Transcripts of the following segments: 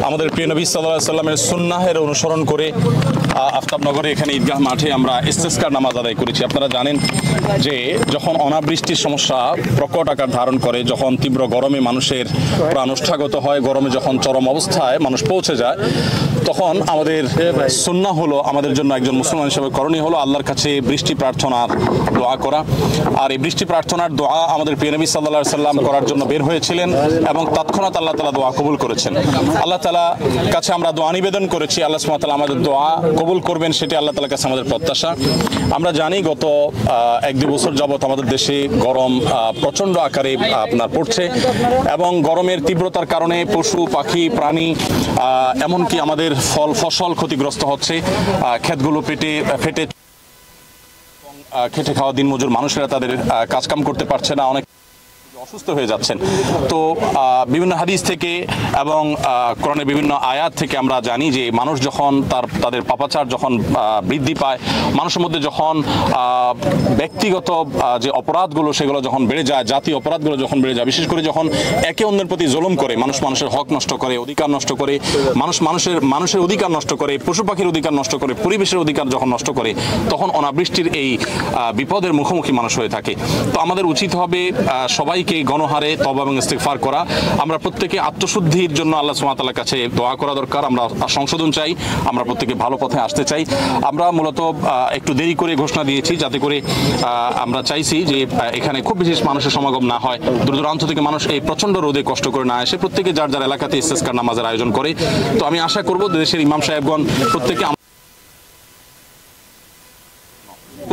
আমাদের প্রিয় নবী সাল্লাল্লাহু আলাইহি সাল্লামের সুন্নাহের অনুসরণ করে আফতাবনগরে এখানে ঈদগাহ মাঠে আমরা ইস্তেসকার নামাজ আদায় করেছি। আপনারা জানেন যে যখন অনাবৃষ্টির সমস্যা প্রকট আকার ধারণ করে, যখন তীব্র গরমে মানুষের প্রাণ ওষ্ঠাগত হয়, গরমে যখন চরম অবস্থায় মানুষ পৌঁছে যায়, তখন আমাদের সুন্নাহ হলো, আমাদের জন্য একজন মুসলমান হিসেবে করণীয় হলো আল্লাহর কাছে বৃষ্টি প্রার্থনার দোয়া করা। আর এই বৃষ্টি প্রার্থনার দোয়া আমাদের প্রিয় নবী সাল্লাল্লাহু আলাইহি সাল্লাম করার জন্য বের হয়েছিলেন এবং তৎক্ষণাৎ আল্লাহ তাআলা দোয়া কবুল করেছেন। আল্লাহ তাআলা কাছে আমরা দোয়া নিবেদন করেছি, আল্লাহ সুবহানাহু ওয়া তাআলা আমাদের দোয়া কবুল করবেন, সেটি আল্লাহ তাআলার কাছে আমাদের প্রত্যাশা। আমরা জানি গত 1-2 বছর যাবত আমাদের দেশে গরম প্রচণ্ড আকারে আপনার পড়ছে এবং গরমের তীব্রতার কারণে পশু পাখি প্রাণী এমনকি আমাদের ফল ফসল ক্ষতিগ্রস্ত হচ্ছে। ক্ষেতগুলো ফেটে খেটে খাওয়া দিনমজুর মানুষেরা তাদের কাজকাম করতে পারছে না, অনেক অসুস্থ হয়ে যাচ্ছেন। তো বিভিন্ন হাদিস থেকে এবং কোরআনের বিভিন্ন আয়াত থেকে আমরা জানি যে মানুষ যখন তাদের পাপাচার যখন বৃদ্ধি পায়, মানুষের মধ্যে যখন ব্যক্তিগত যে অপরাধগুলো সেগুলো যখন বেড়ে যায়, জাতীয় অপরাধগুলো যখন বেড়ে যায়, বিশেষ করে যখন একে অন্যের প্রতি জুলুম করে, মানুষের হক নষ্ট করে, অধিকার নষ্ট করে, মানুষের অধিকার নষ্ট করে, পশু পাখির অধিকার নষ্ট করে, পরিবেশের অধিকার যখন নষ্ট করে, তখন অনাবৃষ্টির এই বিপদের মুখোমুখি মানুষ হয়ে থাকে। তো আমাদের উচিত হবে সবাইকে গণহারে তওবা এবং ইস্তিগফার করা। আমরা প্রত্যেকে আত্মশুদ্ধির জন্য আল্লাহ সুবহানাহু ওয়া তাআলার কাছে দোয়া করা দরকার। আমরা সংশোধন চাই, আমরা প্রত্যেকে ভালো পথে আসতে চাই। আমরা মূলত একটু দেরি করে ঘোষণা দিয়েছি, যাতে করে আমরা চাইছি যে এখানে খুব বেশি মানুষের সমাগম না হয়, দূর দূরান্ত থেকে মানুষ এই প্রচন্ড রোদে কষ্ট করে না এসে প্রত্যেকে যার যার এলাকাতে ইস্তেসকার নামাজের আয়োজন করে। তো আমি আশা করব দেশের ইমাম সাহেবগণ প্রত্যেকে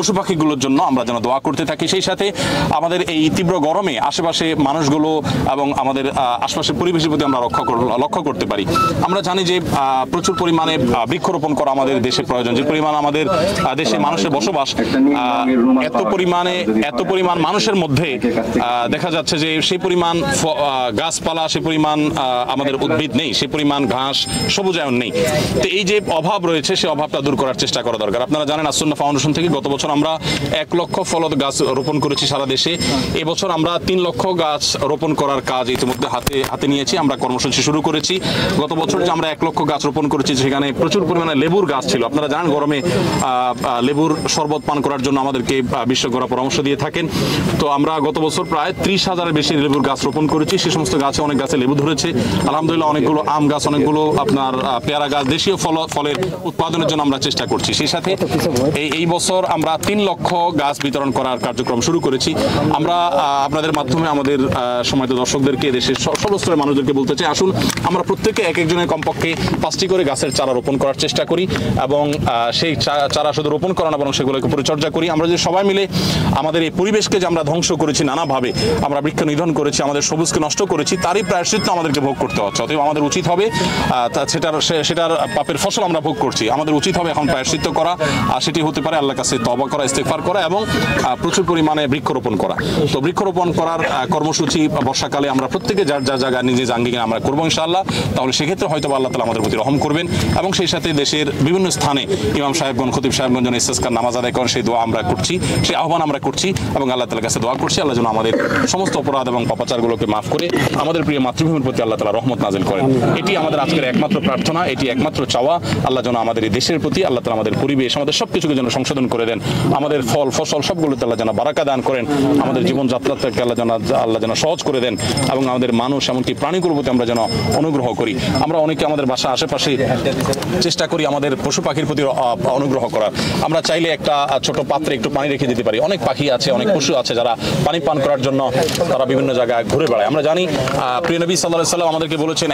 পশু পাখিগুলোর জন্য আমরা যেন দোয়া করতে থাকি। সেই সাথে আমাদের এই তীব্র গরমে আশেপাশে মানুষগুলো এবং আমাদের আশপাশের পরিবেশের প্রতি আমরা লক্ষ্য করতে পারি। আমরা জানি যে প্রচুর পরিমাণে বৃক্ষরোপণ করা আমাদের দেশে প্রয়োজন। যে পরিমাণ আমাদের দেশে মানুষের বসবাস, এত পরিমাণ মানুষের মধ্যে দেখা যাচ্ছে যে সেই পরিমাণ গাছপালা, সেই পরিমাণ আমাদের উদ্ভিদ নেই, সেই পরিমাণ ঘাস সবুজায়ন নেই। তো এই যে অভাব রয়েছে, সেই অভাবটা দূর করার চেষ্টা করা দরকার। আপনারা জানেন আস-সুন্নাহ ফাউন্ডেশন থেকে গত বছর আমরা 1 লক্ষ ফলদ গাছ রোপণ করেছি সারা দেশে। এবছর আমরা 3 লক্ষ গাছ রোপণ করার কাজ ইতিমধ্যে হাতে নিয়েছি, আমরা কর্মসূচি শুরু করেছি। গত বছর যে আমরা 1 লক্ষ গাছ রোপণ করেছি, সেখানে প্রচুর পরিমাণে লেবুর গাছ ছিল। আপনারা জানেন গরমে লেবুর শরবত পান করার জন্য আমাদেরকে বিশেষজ্ঞরা পরামর্শ দিয়ে থাকেন। তো আমরা গত বছর প্রায় 30,000-এর বেশি লেবুর গাছ রোপণ করেছি। সেই সমস্ত গাছে অনেক গাছে লেবু ধরেছে আলহামদুলিল্লাহ। অনেকগুলো আম গাছ, অনেকগুলো আপনার পেয়ারা গাছ, দেশীয় ফলের উৎপাদনের জন্য আমরা চেষ্টা করছি। সেই সাথে এই বছর আমরা 3 লক্ষ গাছ বিতরণ করার কার্যক্রম শুরু করেছি। আমরা আপনাদের মাধ্যমে আমাদের সম্মানিত দর্শকদেরকে, দেশের সর্বস্তরের মানুষদেরকে বলতে চাই, আসুন আমরা প্রত্যেকে এক একজনের কমপক্ষে 5টি করে গাছের চারা রোপণ করার চেষ্টা করি এবং সেই চারা শুধু রোপণ করা না, বরং সেগুলোকে পরিচর্যা করি। আমরা যে সবাই মিলে আমাদের এই পরিবেশকে যে আমরা ধ্বংস করেছি নানাভাবে, আমরা বৃক্ষ নিধন করেছি, আমাদের সবুজকে নষ্ট করেছি, তারই প্রায়শ্চিত্ত আমাদেরকে ভোগ করতে হচ্ছে। অতএব আমাদের উচিত হবে সেটার পাপের ফসল আমরা ভোগ করছি, আমাদের উচিত হবে এখন প্রায়শ্চিত্ত করা। আর সেটি হতে পারে আল্লাহর কাছে তওবা করা, ইস্তিগফার করা এবং প্রচুর পরিমাণে বৃক্ষরোপণ করা। তো বৃক্ষরোপণ করার কর্মসূচি বর্ষাকালে আমরা প্রত্যেকে যার যার জায়গায় নিজে আঙ্গিকে আমরা করবো ইনশাআল্লাহ। তাহলে সেক্ষেত্রে হয়তো আল্লাহ তাআলা আমাদের প্রতি রহম করবেন এবং সেই সাথে দেশের বিভিন্ন স্থানে ইমাম সাহেবগণ, খতিব সাহেবগণ যেন ইস্তেসকার নামাজ আদায় করেন, সেই দোয়া আমরা করছি, সেই আহ্বান আমরা করছি এবং আল্লাহ তাআলার কাছে দোয়া করছি আল্লাহ যেন আমাদের সমস্ত অপরাধ এবং পাপাচারগুলোকে মাফ করে আমাদের প্রিয় মাতৃভূমির প্রতি আল্লাহ তাআলা রহমত নাজিল করেন। এটি আমাদের আজকের একমাত্র প্রার্থনা, এটি একমাত্র চাওয়া। আল্লাহ যেন আমাদের এই দেশের প্রতি, আল্লাহ তাআলা আমাদের পরিবেশ, আমাদের সবকিছুকে যেন সংশোধন করে দেন, আমাদের ফল ফসল সবগুলোতে আল্লাহ যেন বারাকা দান করেন, আমাদের জীবনযাত্রাটাকে আল্লাহ যেন সহজ করে দেন এবং আমাদের মানুষ এমনকি প্রাণীগুলোর প্রতি আমরা যেন অনুগ্রহ করি। আমরা অনেকে আমাদের বাসা আশেপাশে চেষ্টা করি আমাদের পশু পাখির প্রতি অনুগ্রহ করার। আমরা চাইলে একটা ছোট পাত্রে একটু পানি রেখে দিতে পারি। অনেক পাখি আছে, অনেক পশু আছে যারা পানি পান করার জন্য তারা বিভিন্ন জায়গায় ঘুরে বেড়ায়। আমরা জানি প্রিয় নবী সাল্লাল্লাহু আলাইহি সাল্লাম আমাদেরকে বলেছেন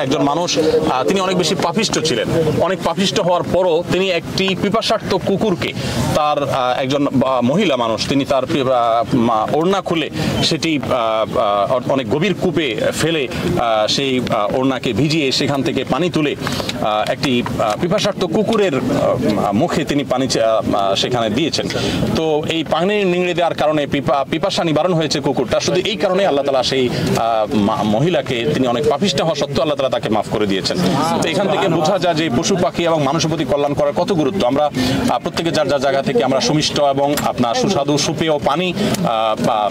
একজন মানুষ তিনি অনেক বেশি পাপিষ্ঠ ছিলেন। অনেক পাপিষ্ঠ হওয়ার পরও তিনি একটি পিপাসার্ত কুকুরকে, তার একজন মহিলা মানুষ, তিনি তার ওড়না খুলে সেটি অনেক গভীর কূপে ফেলে সেই ওড়নাকে ভিজিয়ে সেখান থেকে পানি তুলে একটি পিপাসার্ত কুকুরের মুখে তিনি পানি সেখানে দিয়েছেন। তো এই পানি নিংড়ে দেওয়ার কারণে পিপাসা নিবারণ হয়েছে কুকুরটা। শুধু এই কারণে আল্লাহ তাআলা সেই মহিলাকে, তিনি অনেক পাপিষ্ঠ হওয়া সত্ত্বেও আল্লাহ তাআলা তাকে মাফ করে দিয়েছেন। তো এখান থেকে বোঝা যায় যে পশু পাখি এবং মানুষের প্রতি কল্যাণ করার কত গুরুত্ব। আমরা প্রত্যেকে যার যার জায়গায় জায়গা থেকে আমরা সুমিষ্ট এবং আপনার সুস্বাদু সুপেয় পানি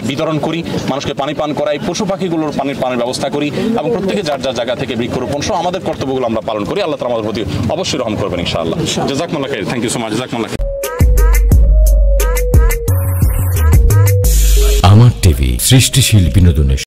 বিতরণ করি, মানুষকে পানি পান করাই, পশু পাখিগুলোর পানির ব্যবস্থা করি এবং প্রত্যেকে যার যার জায়গা থেকে বৃক্ষরোপণ সহ আমাদের কর্তব্যগুলো আমরা পালন করি। আল্লাহ তাআলা আমাদের প্রতি অবশ্যই রহম করবেন ইনশাআল্লাহ। জাযাকুমুল্লাহ খাইর, থ্যাংক ইউ সো মাচ, জাযাকুমুল্লাহ। আমার টিভি, সৃষ্টিশীল বিনোদনের।